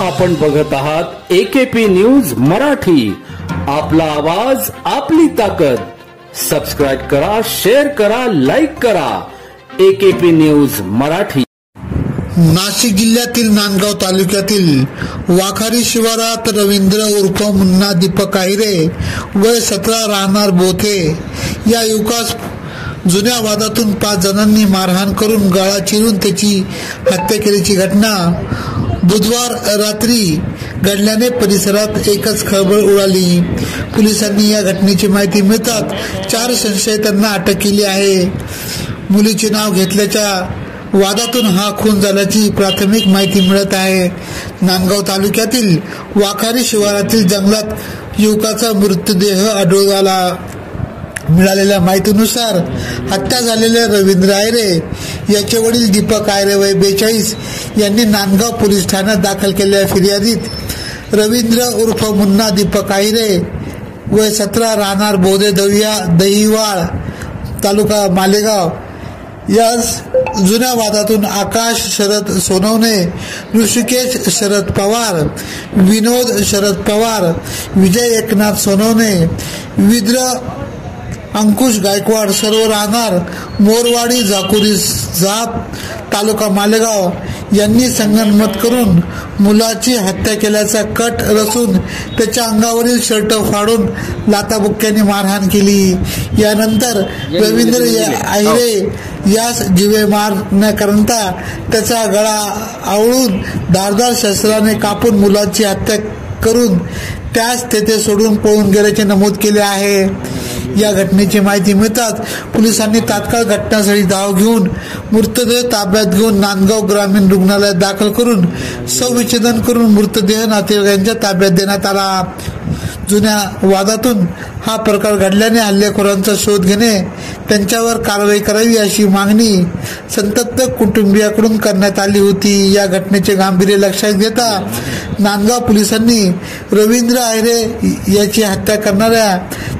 आपण बघत आहात AKP न्यूज मराठी। आपला आवाज आपली ताकद। सबस्क्राइब करा, शेअर करा, लाईक करा। AKP news Marathi. नाशिक जिल्ह्यातील नांदगाव तालुक्यातील वाखारी शिवारात रवींद्र उर्फ मुन्ना दीपक आहिरे वय 17 राहणार बोथे या युवकास जुन्या वादातून 5 जणांनी मारहाण करून गळा चिरून त्याची हत्या केल्याची घटना बुधवार रात्री घडल्याने परिसरात एकच खळबळ उडाली। पोलिसांनी या घटनेची माहिती मिळताच 4 संशयितांना अटक केली आहे। मुलीचे नाव घेतल्याच्या वादातून हा खून झाल्याची प्राथमिक माहिती मिळत आहे। नांदगाव तालुक्यातील वाखारी शिवारातील जंगलात युवकाचा मृतदेह आढळून आला। मिळालेल्या माहितीनुसार हत्या झालेल्या रवींद्र आहिरे याचे वडील दीपक आहिरे वय 42 यांनी नांदगाव पोलीस ठाण्यात दाखल केलेल्या फिर्यादीत रवींद्र उर्फ मुन्ना दीपक आहिरे वय 17 राहणार बोधे दहिवाळ तालुका मालेगाव यास जुन्या वादातून आकाश शरद सोनवणे, ऋषिकेश शरद पवार, विनोद शरद पवार, विजय एकनाथ सोनवणे, विद्र अंकुश गायकवाड सर्व राहणार मोरवाडी जाकुरी जाप तालुका मालेगाव यांनी संगनमत करून मुलाची हत्या केल्याचा कट रचून त्याच्या अंगावरील शर्ट फाडून लाथाबुक्क्याने मारहाण केली। यानंतर रवींद्र आहिरे यास जीवे मार न करता त्याचा गळा आवळून धारदार शस्त्राने कापून मुलाची हत्या करून त्यास तेथे सोडून पळून गेल्याचे नमूद केले आहे। या घटनेची माहिती मिळताच पोलिसांनी तात्काळ घटनास्थळी धाव घेऊन मृतदेह ताब्यात घेऊन नांदगाव ग्रामीण रुग्णालयात दाखल करून शवविच्छेदन करून मृतदेह नातेवाईकांच्या ताब्यात देण्यात आला। जुन्या वादातून हा प्रकार घडल्याने हल्लेखोरांचा शोध घेणे, त्यांच्यावर कारवाई करावी अशी मागणी संतप्त कुटुंबियाकडून करण्यात आली होती। या घटनेचे गांभीर्य लक्षात घेता नांदगाव पोलिसांनी रवींद्र आहिरे याची हत्या करणाऱ्या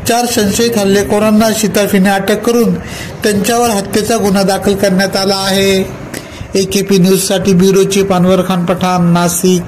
4 संशयित हल्लेखोरांना शिताफीने अटक करून त्यांच्यावर हत्येचा गुन्हा दाखल करण्यात आला आहे। AKP न्यूज साठी ब्युरो चीफ अनवर खान पठाण, नाशिक।